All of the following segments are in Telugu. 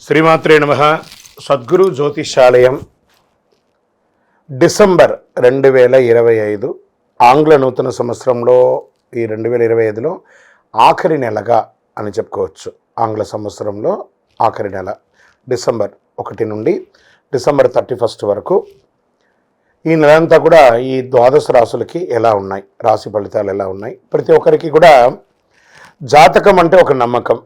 శ్రీమాత్రే నమః. సద్గురు జ్యోతిషాలయం డిసెంబర్ 2025 ఆంగ్ల నూతన సంవత్సరంలో ఈ 2025లో ఆఖరి నెలగా అని చెప్పుకోవచ్చు. ఆంగ్ల సంవత్సరంలో ఆఖరి నెల డిసెంబర్ 1 నుండి డిసెంబర్ 31 వరకు ఈ నెలంతా కూడా ఈ ద్వాదశ రాశులకి ఎలా ఉన్నాయి, రాశి ఫలితాలు ఎలా ఉన్నాయి, ప్రతి ఒక్కరికి కూడా జాతకం అంటే ఒక నమ్మకం.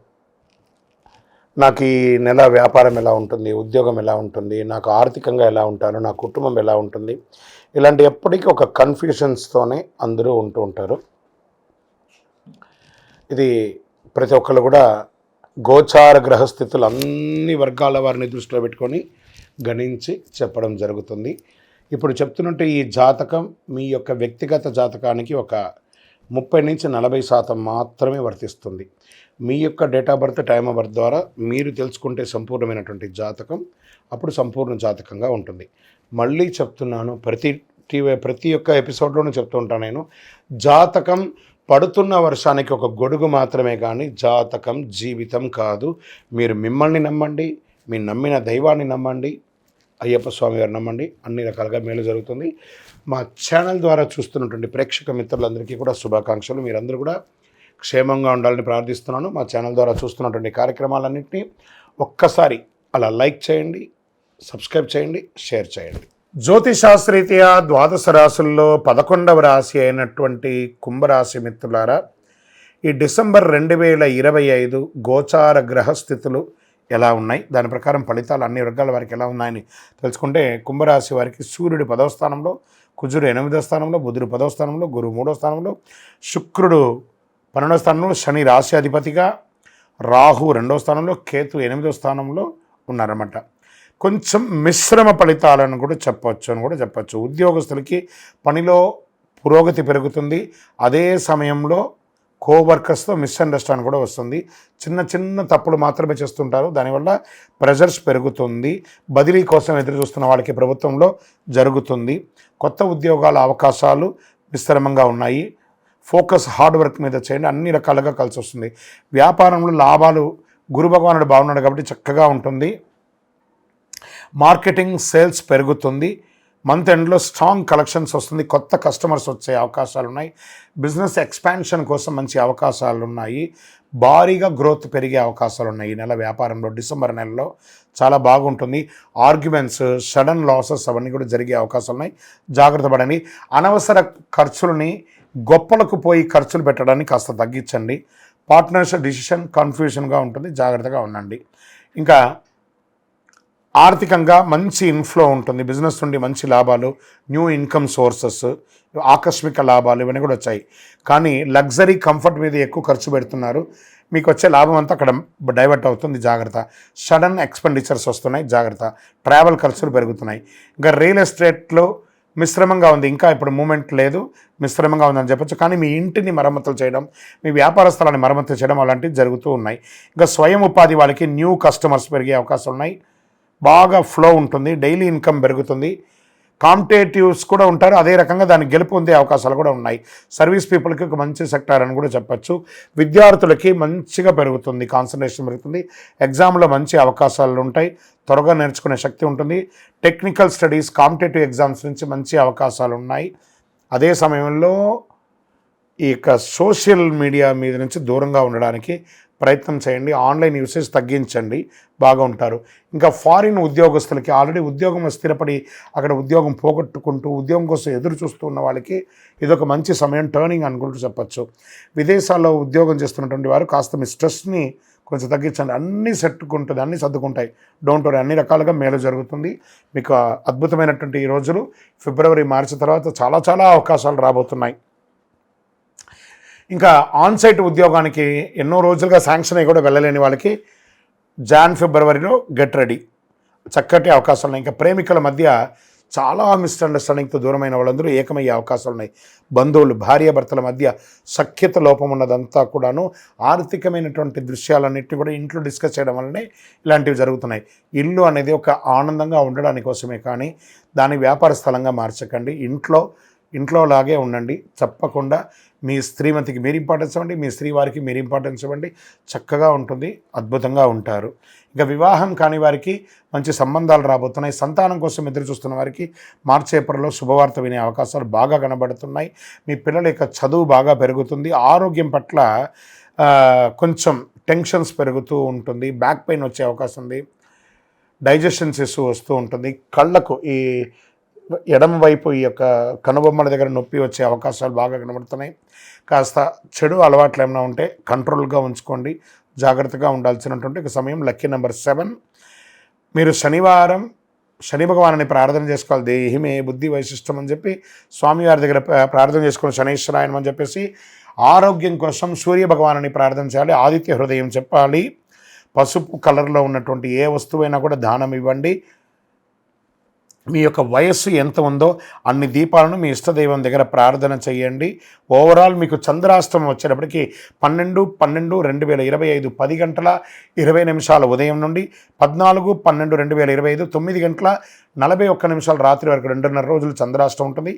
నాకు ఈ నెల వ్యాపారం ఎలా ఉంటుంది, ఉద్యోగం ఎలా ఉంటుంది, నాకు ఆర్థికంగా ఎలా ఉంటాను, నా కుటుంబం ఎలా ఉంటుంది, ఇలాంటి ఎప్పటికీ ఒక కన్ఫ్యూషన్స్తోనే అందరూ ఉంటూ ఉంటారు. ఇది ప్రతి ఒక్కరు కూడా గోచార గ్రహస్థితులు అన్ని వర్గాల వారిని దృష్టిలో పెట్టుకొని గణించి చెప్పడం జరుగుతుంది. ఇప్పుడు చెప్తున్నట్టు ఈ జాతకం మీ యొక్క వ్యక్తిగత జాతకానికి ఒక 30 నుంచి 40% మాత్రమే వర్తిస్తుంది. మీ యొక్క date of birth, time of birth ద్వారా మీరు తెలుసుకుంటే సంపూర్ణమైనటువంటి జాతకం అప్పుడు సంపూర్ణ జాతకంగా ఉంటుంది. మళ్ళీ చెప్తున్నాను, ప్రతి ఒక్క ఎపిసోడ్లోనూ చెప్తూ ఉంటాను నేను, జాతకం పడుతున్న వర్షానికి ఒక గొడుగు మాత్రమే కానీ జాతకం జీవితం కాదు. మీరు మిమ్మల్ని నమ్మండి, మీ నమ్మిన దైవాన్ని నమ్మండి, అయ్యప్ప స్వామి గారు నమ్మండి, అన్ని రకాలుగా మేలు జరుగుతుంది. మా ఛానల్ ద్వారా చూస్తున్నటువంటి ప్రేక్షక మిత్రులందరికీ కూడా శుభాకాంక్షలు. మీరందరూ కూడా క్షేమంగా ఉండాలని ప్రార్థిస్తున్నాను. మా ఛానల్ ద్వారా చూస్తున్నటువంటి కార్యక్రమాలన్నింటినీ ఒక్కసారి అలా లైక్ చేయండి, సబ్స్క్రైబ్ చేయండి, షేర్ చేయండి. జ్యోతిశాస్త్రీత్యా ద్వాదశ రాశుల్లో 11వ రాశి అయినటువంటి కుంభరాశి మిత్రులారా, ఈ డిసెంబర్ 2025 గోచార గ్రహస్థితులు ఎలా ఉన్నాయి, దాని ప్రకారం ఫలితాలు అన్ని వర్గాల వారికి ఎలా ఉన్నాయని తెలుసుకుంటే, కుంభరాశి వారికి సూర్యుడు 10వ స్థానంలో, కుజుడు 8వ స్థానంలో, బుధుడు 10వ స్థానంలో, గురువు 3వ స్థానంలో, శుక్రుడు 12వ స్థానంలో, శని రాశి అధిపతిగా, రాహు 2వ స్థానంలో, కేతు 8వ స్థానంలో ఉన్నారన్నమాట. కొంచెం మిశ్రమ ఫలితాలను కూడా చెప్పచ్చు. ఉద్యోగస్తులకి పనిలో పురోగతి పెరుగుతుంది. అదే సమయంలో కోవర్కర్స్తో మిస్అండర్స్టాండ్ కూడా వస్తుంది. చిన్న తప్పులు మాత్రమే చేస్తుంటారు, దానివల్ల ప్రెజర్స్ పెరుగుతుంది. బదిలీ కోసం ఎదురు చూస్తున్న వాళ్ళకి ప్రభుత్వంలో జరుగుతుంది. కొత్త ఉద్యోగాల అవకాశాలు మిశ్రమంగా ఉన్నాయి. ఫోకస్ హార్డ్ వర్క్ మీద చేయండి, అన్ని రకాలుగా కలిసి వస్తుంది. వ్యాపారంలో లాభాలు, గురు భగవానుడు బాగున్నాడు కాబట్టి చక్కగా ఉంటుంది. మార్కెటింగ్ సేల్స్ పెరుగుతుంది. మంత్ ఎండ్లో స్ట్రాంగ్ కలెక్షన్స్ వస్తుంది. కొత్త కస్టమర్స్ వచ్చే అవకాశాలు ఉన్నాయి. బిజినెస్ ఎక్స్పాన్షన్ కోసం మంచి అవకాశాలు ఉన్నాయి. భారీగా గ్రోత్ పెరిగే అవకాశాలు ఉన్నాయి. ఈ నెల వ్యాపారంలో డిసెంబర్ నెలలో చాలా బాగుంటుంది. ఆర్గ్యుమెంట్స్, సడన్ లాసెస్ అవన్నీ కూడా జరిగే అవకాశాలు ఉన్నాయి. జాగ్రత్త పడండి. అనవసర ఖర్చులని గొప్పలకు పోయి ఖర్చులు పెట్టడాన్ని కాస్త తగ్గించండి. పార్ట్నర్స్ డిసిషన్ కన్ఫ్యూషన్గా ఉంటుంది, జాగ్రత్తగా ఉండండి. ఇంకా ఆర్థికంగా మంచి ఇన్ఫ్లో ఉంటుంది. బిజినెస్ నుండి మంచి లాభాలు, న్యూ ఇన్కమ్ సోర్సెస్, ఆకస్మిక లాభాలు ఇవన్నీ కూడా వచ్చాయి. కానీ లగ్జరీ కంఫర్ట్ మీద ఎక్కువ ఖర్చు పెడుతున్నారు. మీకు వచ్చే లాభం అంతా అక్కడ డైవర్ట్ అవుతుంది, జాగ్రత్త. సడన్ ఎక్స్పెండిచర్స్ వస్తున్నాయి, జాగ్రత్త. ట్రావెల్ ఖర్చులు పెరుగుతున్నాయి. ఇంకా రియల్ ఎస్టేట్లో మిశ్రమంగా ఉంది, ఇంకా ఇప్పుడు మూమెంట్ లేదు, మిశ్రమంగా ఉందని చెప్పచ్చు. కానీ మీ ఇంటిని మరమ్మతులు చేయడం, మీ వ్యాపార స్థలాన్ని మరమ్మతులు చేయడం అలాంటివి జరుగుతూ ఉన్నాయి. ఇంకా స్వయం ఉపాధి వాళ్ళకి న్యూ కస్టమర్స్ పెరిగే అవకాశాలు ఉన్నాయి. బాగా ఫ్లో ఉంటుంది, డైలీ ఇన్కమ్ పెరుగుతుంది. కాంపిటేటివ్స్ కూడా ఉంటారు, అదే రకంగా దానికి గెలుపు పొందే అవకాశాలు కూడా ఉన్నాయి. సర్వీస్ పీపుల్కి ఒక మంచి సెక్టార్ అని కూడా చెప్పచ్చు. విద్యార్థులకి మంచిగా పెరుగుతుంది, కాన్సన్ట్రేషన్ పెరుగుతుంది. ఎగ్జామ్లో మంచి అవకాశాలు ఉంటాయి, త్వరగా నేర్చుకునే శక్తి ఉంటుంది. టెక్నికల్ స్టడీస్, కాంపిటేటివ్ ఎగ్జామ్స్ నుంచి మంచి అవకాశాలు ఉన్నాయి. అదే సమయంలో ఈ యొక్క సోషల్ మీడియా మీద నుంచి దూరంగా ఉండడానికి ప్రయత్నం చేయండి. ఆన్లైన్ యూసేజ్ తగ్గించండి, బాగా ఉంటారు. ఇంకా ఫారిన్ ఉద్యోగస్తులకి ఆల్రెడీ ఉద్యోగం స్థిరపడి అక్కడ ఉద్యోగం పోగొట్టుకుంటూ ఉద్యోగం కోసం ఎదురు చూస్తూ ఉన్న వాళ్ళకి ఇదొక మంచి సమయం, టర్నింగ్ అనుకుంటూ చెప్పచ్చు. విదేశాల్లో ఉద్యోగం చేస్తున్నటువంటి వారు కాస్త మీ స్ట్రెస్ని కొంచెం తగ్గించండి. అన్నీ సెట్టుకుంటుంది, అన్నీ సర్దుకుంటాయి. డోంట్ వరీ, అన్ని రకాలుగా మేలు జరుగుతుంది. మీకు అద్భుతమైనటువంటి ఈ రోజులు ఫిబ్రవరి, మార్చి తర్వాత చాలా అవకాశాలు రాబోతున్నాయి. ఇంకా ఆన్సైట్ ఉద్యోగానికి ఎన్నో రోజులుగా శాంక్షన్ అయ్యి కూడా వెళ్ళలేని వాళ్ళకి జాన్ ఫిబ్రవరిలో గెట్ రెడీ, చక్కటి అవకాశాలు ఉన్నాయి. ఇంకా ప్రేమికుల మధ్య చాలా మిస్అండర్స్టాండింగ్తో దూరమైన వాళ్ళందరూ ఏకమయ్యే అవకాశాలు ఉన్నాయి. బంధువులు, భార్యాభర్తల మధ్య సఖ్యత లోపం ఉన్నదంతా కూడాను ఆర్థికమైనటువంటి దృశ్యాలన్నింటినీ కూడా ఇంట్లో డిస్కస్ చేయడం వల్లనే ఇలాంటివి జరుగుతున్నాయి. ఇల్లు అనేది ఒక ఆనందంగా ఉండడానికి కోసమే కానీ దాని వ్యాపార స్థలంగా మార్చకండి. ఇంట్లో ఇంట్లో లాగే ఉండండి. తప్పకుండా మీ శ్రీమతికి మీరు ఇంపార్టెన్స్ ఇవ్వండి, మీ స్త్రీ వారికి మీరు ఇంపార్టెన్స్ ఇవ్వండి. చక్కగా ఉంటుంది, అద్భుతంగా ఉంటారు. ఇక వివాహం కాని వారికి మంచి సంబంధాలు రాబోతున్నాయి. సంతానం కోసం ఎదురు చూస్తున్న వారికి మార్చి ఏప్రిల్లో శుభవార్త వినే అవకాశాలు బాగా కనబడుతున్నాయి. మీ పిల్లల యొక్క చదువు బాగా పెరుగుతుంది. ఆరోగ్యం పట్ల కొంచెం టెన్షన్స్ పెరుగుతూ ఉంటుంది. బ్యాక్ పెయిన్ వచ్చే అవకాశం ఉంది. డైజెషన్స్ ఇష్యూ వస్తూ ఉంటుంది. కళ్ళకు ఈ ఎడమ వైపు ఈ యొక్క కనుబొమ్మల దగ్గర నొప్పి వచ్చే అవకాశాలు బాగా కనబడుతున్నాయి. కాస్త చెడు అలవాట్లు ఏమైనా ఉంటే కంట్రోల్గా ఉంచుకోండి. జాగ్రత్తగా ఉండాల్సినటువంటి ఒక సమయం. Lucky number 7. మీరు శనివారం శని భగవాన్ని ప్రార్థన చేసుకోవాలి. దేహిమే బుద్ధి వైశిష్టం అని చెప్పి స్వామివారి దగ్గర ప్రార్థన చేసుకోవాలి. శనీశ్వరాయనం అని చెప్పేసి ఆరోగ్యం కోసం సూర్య భగవాన్ని ప్రార్థన చేయాలి. ఆదిత్య హృదయం చెప్పాలి. పసుపు కలర్లో ఉన్నటువంటి ఏ వస్తువైనా కూడా దానం ఇవ్వండి. మీ యొక్క వయస్సు ఎంత ఉందో అన్ని దీపాలను మీ ఇష్టదైవం దగ్గర ప్రార్థన చేయండి. ఓవరాల్ మీకు చంద్రాష్టమం వచ్చేటప్పటికి 12/12/2025 10:20 ఉదయం నుండి 14/12/2025 9:41 రాత్రి వరకు 2.5 రోజులు చంద్రాష్టమం ఉంటుంది.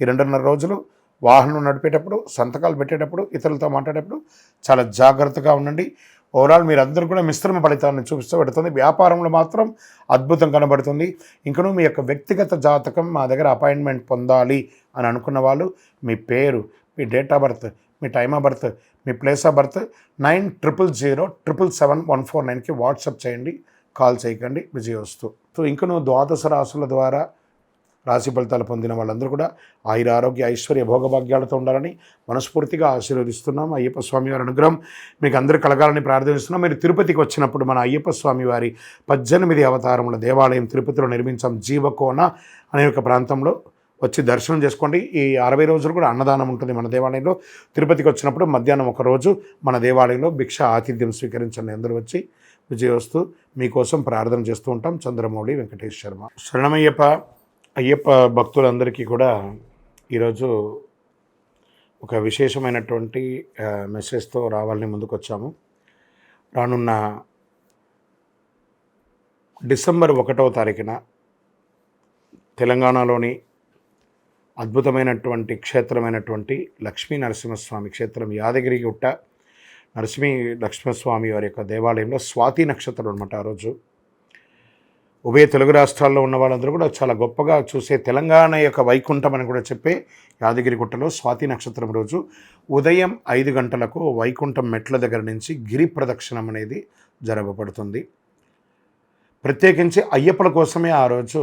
ఈ 2.5 రోజులు వాహనం నడిపేటప్పుడు, సంతకాలు పెట్టేటప్పుడు, ఇతరులతో మాట్లాడేటప్పుడు చాలా జాగ్రత్తగా ఉండండి. ఓవరాల్ మీరందరూ కూడా మిశ్రమ ఫలితాలను చూపిస్తూ పెడుతుంది. వ్యాపారంలో మాత్రం అద్భుతం కనబడుతుంది. ఇంకనూ మీ యొక్క వ్యక్తిగత జాతకం మా దగ్గర అపాయింట్మెంట్ పొందాలి అని అనుకున్న వాళ్ళు మీ పేరు, మీ డేట్ ఆఫ్ బర్త్, మీ టైమ్ ఆఫ్ బర్త్, మీ ప్లేస్ ఆఫ్ బర్త్ 9007077149కి వాట్సాప్ చేయండి. కాల్ చేయకండి. విజయోస్తు. సో ఇంకనూ ద్వాదశ రాశుల ద్వారా రాశి ఫలితాలు పొందిన వాళ్ళందరూ కూడా ఆయుర ఆరోగ్య ఐశ్వర్య భోగభాగ్యాలతో ఉండాలని మనస్ఫూర్తిగా ఆశీర్వదిస్తున్నాం. అయ్యప్ప స్వామి వారి అనుగ్రహం మీకు అందరూ కలగాలని ప్రార్థిస్తున్నాం. మీరు తిరుపతికి వచ్చినప్పుడు మన అయ్యప్ప స్వామి వారి 18 అవతారముల దేవాలయం తిరుపతిలో నిర్మించాం. జీవకోన అనే ఒక ప్రాంతంలో వచ్చి దర్శనం చేసుకోండి. ఈ 60 రోజులు కూడా అన్నదానం ఉంటుంది మన దేవాలయంలో. తిరుపతికి వచ్చినప్పుడు మధ్యాహ్నం ఒక రోజు మన దేవాలయంలో భిక్ష ఆతిథ్యం స్వీకరించండి. అందరూ వచ్చి విజయోస్తు. మీకోసం ప్రార్థన చేస్తూ ఉంటాం. చంద్రమౌళి వెంకటేష్ శర్మ. శరణమయ్యప్ప. అయ్యప్ప భక్తులందరికీ కూడా ఈరోజు ఒక విశేషమైనటువంటి మెసేజ్తో రావాలని ముందుకు వచ్చాము. రానున్న డిసెంబర్ 1వ తారీఖున తెలంగాణలోని అద్భుతమైనటువంటి క్షేత్రమైనటువంటి లక్ష్మీ నరసింహస్వామి క్షేత్రం యాదగిరిగుట్ట నరసింహస్వామి వారి యొక్క దేవాలయంలో స్వాతి నక్షత్రం అనమాట. ఆ రోజు ఉభయ తెలుగు రాష్ట్రాల్లో ఉన్న వాళ్ళందరూ కూడా చాలా గొప్పగా చూసే తెలంగాణ యొక్క వైకుంఠం అని కూడా చెప్పే యాదగిరిగుట్టలో స్వాతి నక్షత్రం రోజు ఉదయం 5 గంటలకు వైకుంఠం మెట్ల దగ్గర నుంచి గిరి ప్రదక్షిణం అనేది జరగబడుతుంది. ప్రత్యేకించి అయ్యప్పల కోసమే ఆ రోజు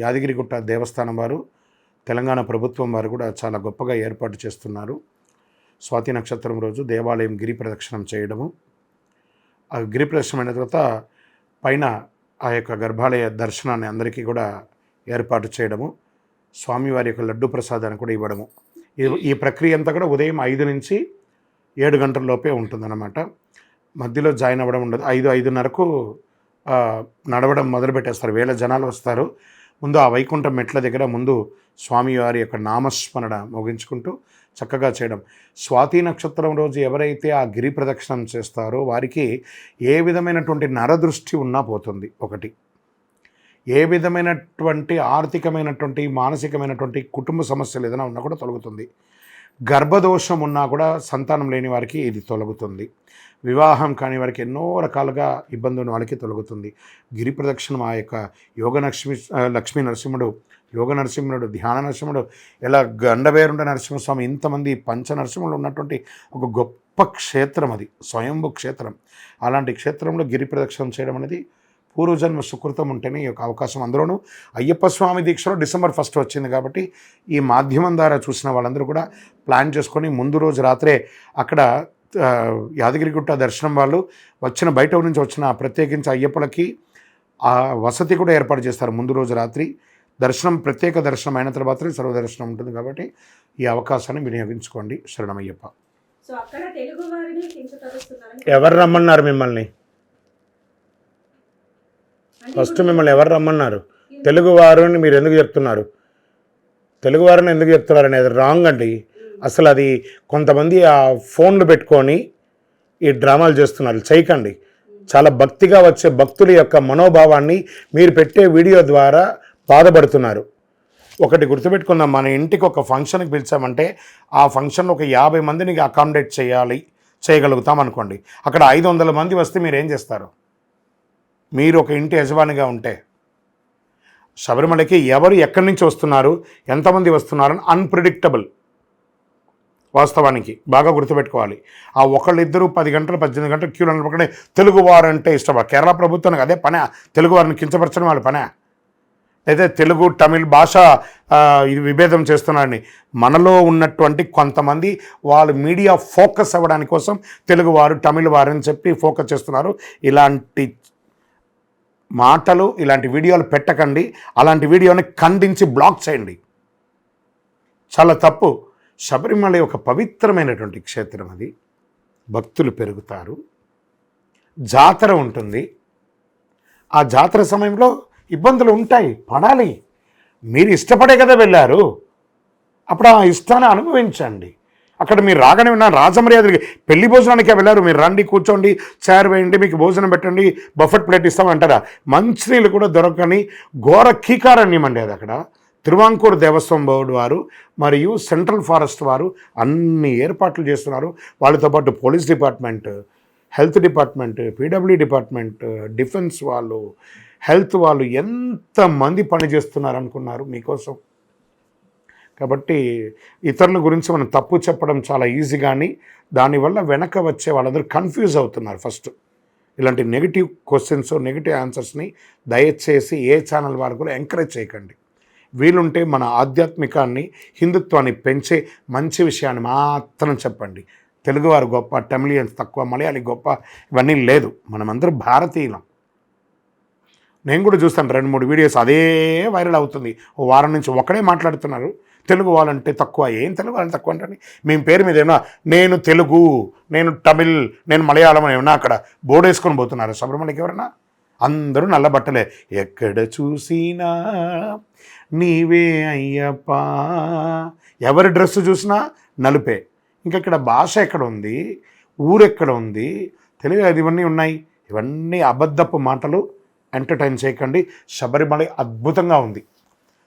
యాదగిరిగుట్ట దేవస్థానం వారు, తెలంగాణ ప్రభుత్వం వారు కూడా చాలా గొప్పగా ఏర్పాటు చేస్తున్నారు. స్వాతి నక్షత్రం రోజు దేవాలయం గిరి ప్రదక్షిణం చేయడము, ఆ గిరి ప్రదక్షిణం అయిన తర్వాత పైన ఆ యొక్క గర్భాలయ దర్శనాన్ని అందరికీ కూడా ఏర్పాటు చేయడము, స్వామివారి యొక్క లడ్డు ప్రసాదాన్ని కూడా ఇవ్వడము. ఈ ప్రక్రియ అంతా కూడా ఉదయం 5 నుంచి 7 గంటల లోపే ఉంటుందన్నమాట. మధ్యలో జాయిన్ అవ్వడం ఉండదు. 5-5:30కు నడవడం మొదలుపెట్టేస్తారు. వేల జనాలు వస్తారు. ముందు ఆ వైకుంఠం మెట్ల దగ్గర ముందు స్వామివారి యొక్క నామస్మరణ మోగించుకుంటూ చక్కగా చేయడం. స్వాతి నక్షత్రం రోజు ఎవరైతే ఆ గిరి ప్రదక్షిణం చేస్తారో వారికి ఏ విధమైనటువంటి నరదృష్టి ఉన్నా పోతుంది. ఒకటి, ఏ విధమైనటువంటి ఆర్థికమైనటువంటి మానసికమైనటువంటి కుటుంబ సమస్యలు ఏదైనా ఉన్నా కూడా తొలగుతుంది. గర్భదోషం ఉన్నా కూడా సంతానం లేని వారికి ఇది తొలగుతుంది. వివాహం కాని వారికి ఎన్నో రకాలుగా ఇబ్బంది ఉన్న వాళ్ళకి తొలగుతుంది. గిరి ప్రదక్షిణం ఆ యొక్క లక్ష్మీ నరసింహుడు, యోగ నరసింహుడు, ధ్యాన నరసింహుడు, ఇలా గండవేరుండ నరసింహస్వామి, ఇంతమంది పంచ నరసింహులు ఉన్నటువంటి ఒక గొప్ప క్షేత్రం అది, స్వయంభూ క్షేత్రం. అలాంటి క్షేత్రంలో గిరి ప్రదక్షిణం చేయడం అనేది పూర్వజన్మ సుకృతం ఉంటేనే ఈ యొక్క అవకాశం. అందులోనూ అయ్యప్ప స్వామి దీక్షలో December 1 వచ్చింది కాబట్టి ఈ మాధ్యమం ద్వారా చూసిన వాళ్ళందరూ కూడా ప్లాన్ చేసుకొని ముందు రోజు రాత్రే అక్కడ యాదగిరిగుట్ట దర్శనం వాళ్ళు బయట నుంచి వచ్చిన ప్రత్యేకించి అయ్యప్పలకి ఆ వసతి కూడా ఏర్పాటు చేస్తారు. ముందు రోజు రాత్రి దర్శనం, ప్రత్యేక దర్శనం అయిన తర్వాత సర్వదర్శనం ఉంటుంది కాబట్టి ఈ అవకాశాన్ని వినియోగించుకోండి. శరణమయ్యప్ప. ఎవరు రమ్మన్నారు మిమ్మల్ని? ఫస్ట్ మిమ్మల్ని ఎవరు రమ్మన్నారు? తెలుగువారుని మీరు ఎందుకు చెప్తున్నారు? తెలుగువారిని ఎందుకు చెప్తున్నారు అనేది రాంగ్ అండి. అసలు అది కొంతమంది ఆ ఫోన్లు పెట్టుకొని ఈ డ్రామాలు చేస్తున్నారు. చేయకండి. చాలా భక్తిగా వచ్చే భక్తుల యొక్క మనోభావాన్ని మీరు పెట్టే వీడియో ద్వారా బాధపడుతున్నారు. ఒకటి గుర్తుపెట్టుకుందాం, మన ఇంటికి ఒక ఫంక్షన్కి పిలిచామంటే ఆ ఫంక్షన్లో ఒక 50 మందిని అకామిడేట్ చేయగలుగుతాం అనుకోండి. అక్కడ 500 మంది వస్తే మీరు ఏం చేస్తారు? మీరు ఒక ఇంటి యజమానిగా ఉంటే శబరిమలకి ఎవరు ఎక్కడి నుంచి వస్తున్నారు, ఎంతమంది వస్తున్నారని అన్ప్రిడిక్టబుల్. వాస్తవానికి బాగా గుర్తుపెట్టుకోవాలి. ఆ ఒకళ్ళిద్దరూ 10 గంటలు 18 గంటలు క్యూలో నిలబడి తెలుగువారు అంటే ఇష్టం. కేరళ ప్రభుత్వానికి అదే పనే, తెలుగువారిని కించపరచడం వాళ్ళ పనే. అయితే తెలుగు తమిళ్ భాష ఇది విభేదం చేస్తున్నారని మనలో ఉన్నటువంటి కొంతమంది వాళ్ళు మీడియా ఫోకస్ అవ్వడానికి కోసం తెలుగువారు తమిళ వారు అని చెప్పి ఫోకస్ చేస్తున్నారు. ఇలాంటి మాటలు ఇలాంటి వీడియోలు పెట్టకండి. అలాంటి వీడియోని ఖండించి బ్లాక్ చేయండి. చాలా తప్పు. శబరిమల ఒక పవిత్రమైనటువంటి క్షేత్రం, అది భక్తులు పెరుగుతారు, జాతర ఉంటుంది. ఆ జాతర సమయంలో ఇబ్బందులు ఉంటాయి, పడాలి. మీరు ఇష్టపడే కదా వెళ్ళారు, అప్పుడు ఆ ఇష్టాన్ని అనుభవించండి. అక్కడ మీరు రాగానే విన్నా రాజమర్యాదకి పెళ్లి భోజనానికే వెళ్ళారు, మీరు రండి కూర్చోండి చైర్ వేయండి మీకు భోజనం పెట్టండి బఫెట్ ప్లేట్ ఇస్తామంటారా? మంచినీళ్ళు కూడా దొరకని ఘోర కీకారణ్యం అండి అది. అక్కడ తిరువాంకూర్ దేవస్వం బోర్డు వారు మరియు సెంట్రల్ ఫారెస్ట్ వారు అన్ని ఏర్పాట్లు చేస్తున్నారు. వాళ్ళతో పాటు police department, health department, PW department, defence వాళ్ళు, హెల్త్ వాళ్ళు ఎంతమంది పనిచేస్తున్నారు అనుకున్నారు మీకోసం. కాబట్టి ఇతరుల గురించి మనం తప్పు చెప్పడం చాలా ఈజీ, కానీ దానివల్ల వెనక వచ్చే వాళ్ళందరూ కన్ఫ్యూజ్ అవుతున్నారు. ఫస్ట్ ఇలాంటి నెగిటివ్ క్వశ్చన్స్, నెగిటివ్ ఆన్సర్స్ని దయచేసి ఏ ఛానల్ వారు కూడా ఎంకరేజ్ చేయకండి. వీలుంటే మన ఆధ్యాత్మికాన్ని, హిందుత్వాన్ని పెంచే మంచి విషయాన్ని మాత్రం చెప్పండి. తెలుగువారు గొప్ప, తమిళియన్స్ తక్కువ, మలయాళీ గొప్ప, ఇవన్నీ లేదు. మనమందరం భారతీయులం. నేను కూడా చూస్తాను 2-3 వీడియోస్ అదే వైరల్ అవుతుంది. ఓ వారం నుంచి ఒకడే మాట్లాడుతున్నారు తెలుగు వాళ్ళంటే తక్కువ. ఏం తెలుగు వాళ్ళని తక్కువ అంటే మేము పేరు మీద ఏమన్నా నేను తెలుగు, నేను తమిళ్, నేను మలయాళం అని ఏమన్నా అక్కడ బోర్డు వేసుకొని పోతున్నారు శబరిమలకి ఎవరన్నా? అందరూ నల్ల బట్టలే. ఎక్కడ చూసినా నీవే అయ్యప్ప, ఎవరి డ్రెస్సు చూసినా నలుపే. ఇంకా ఇక్కడ భాష ఎక్కడ ఉంది, ఊరెక్కడ ఉంది, తెలుగు అది ఇవన్నీ ఉన్నాయి. ఇవన్నీ అబద్ధపు మాటలు. ఎంటర్టైన్ చేయకండి. శబరిమల అద్భుతంగా ఉంది.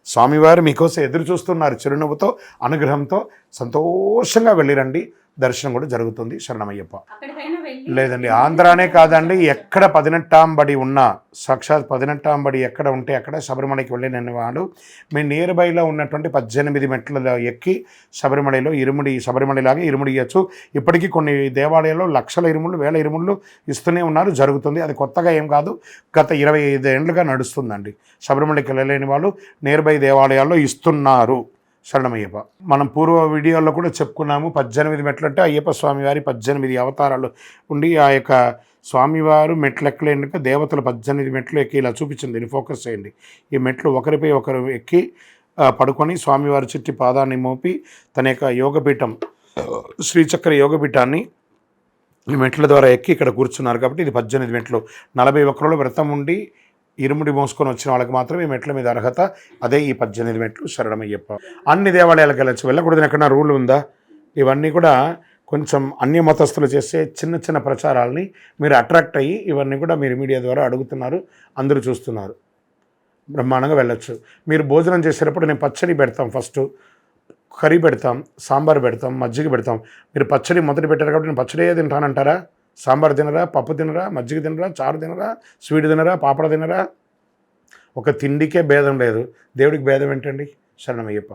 స్వామివారు మీకోసం ఎదురు చూస్తున్నారు చిరునవ్వుతో, అనుగ్రహంతో. సంతోషంగా వెళ్ళిరండి, దర్శనం కూడా జరుగుతుంది. శరణమయ్యప్ప. లేదండి, ఆంధ్రానే కాదండి, ఎక్కడ 18వ బడి ఉన్నా, సాక్షాత్ 18వ బడి ఎక్కడ ఉంటే అక్కడ శబరిమలకి వెళ్ళిన వాడు మీ నియర్ బైలో ఉన్నటువంటి 18 మెట్లలో ఎక్కి శబరిమలలో శబరిమలలాగా ఇరుముడి ఇవ్వచ్చు. ఇప్పటికీ కొన్ని దేవాలయాల్లో లక్షల ఇరుముళ్ళు, వేల ఇరుముళ్ళు ఇస్తూనే ఉన్నారు, జరుగుతుంది. అది కొత్తగా ఏం కాదు, గత 25 ఏళ్ళుగా నడుస్తుందండి. శబరిమలకి వెళ్ళలేని వాళ్ళు నియర్ బై దేవాలయాల్లో ఇస్తున్నారు. శరణమయ్యప్ప. మనం పూర్వ వీడియోలో కూడా చెప్పుకున్నాము, 18 మెట్లు అంటే అయ్యప్ప స్వామివారి 18 అవతారాలు ఉండి ఆ యొక్క స్వామివారు మెట్లు ఎక్కలేక దేవతలు 18 మెట్లు ఎక్కి ఇలా చూపించింది. దీన్ని ఫోకస్ చేయండి. ఈ మెట్లు ఒకరిపై ఒకరు ఎక్కి పడుకొని స్వామివారి చుట్టి పాదాన్ని మోపి తన యొక్క యోగపీఠం, శ్రీచక్ర యోగపీఠాన్ని ఈ మెట్ల ద్వారా ఎక్కి ఇక్కడ కూర్చున్నారు. కాబట్టి ఇది 18 మెట్లు. 41 వ్రతం ఉండి ఇరుముడి మోసుకొని వచ్చిన వాళ్ళకి మాత్రమే ఈ మెట్ల మీద అర్హత. అదే ఈ 18 మెట్లు. శరణమయ్యప్ప. అన్ని దేవాలయాలకు వెళ్ళచ్చు, వెళ్ళకూడదు ఎక్కడన్నా రూల్ ఉందా? ఇవన్నీ కూడా కొంచెం అన్య మతస్థులు చేసే చిన్న చిన్న ప్రచారాలని మీరు అట్రాక్ట్ అయ్యి ఇవన్నీ కూడా మీరు మీడియా ద్వారా అడుగుతున్నారు, అందరూ చూస్తున్నారు. బ్రహ్మాండంగా వెళ్ళొచ్చు. మీరు భోజనం చేసేటప్పుడు నేను పచ్చడి పెడతాం, ఫస్ట్ కర్రీ పెడతాం, సాంబార్ పెడతాం, మజ్జిగ పెడతాం. మీరు పచ్చడి మొదటి పెట్టారు కాబట్టి నేను పచ్చడి తింటానంటారా? సాంబార్ తినరా, పప్పు తినరా, మజ్జిగ తినరా, చారు తినరా, స్వీట్ తినరా, పాపడ తినరా? ఒక తిండికే భేదం లేదు, దేవుడికి భేదం ఏంటండి? శరణమయ్యప్ప.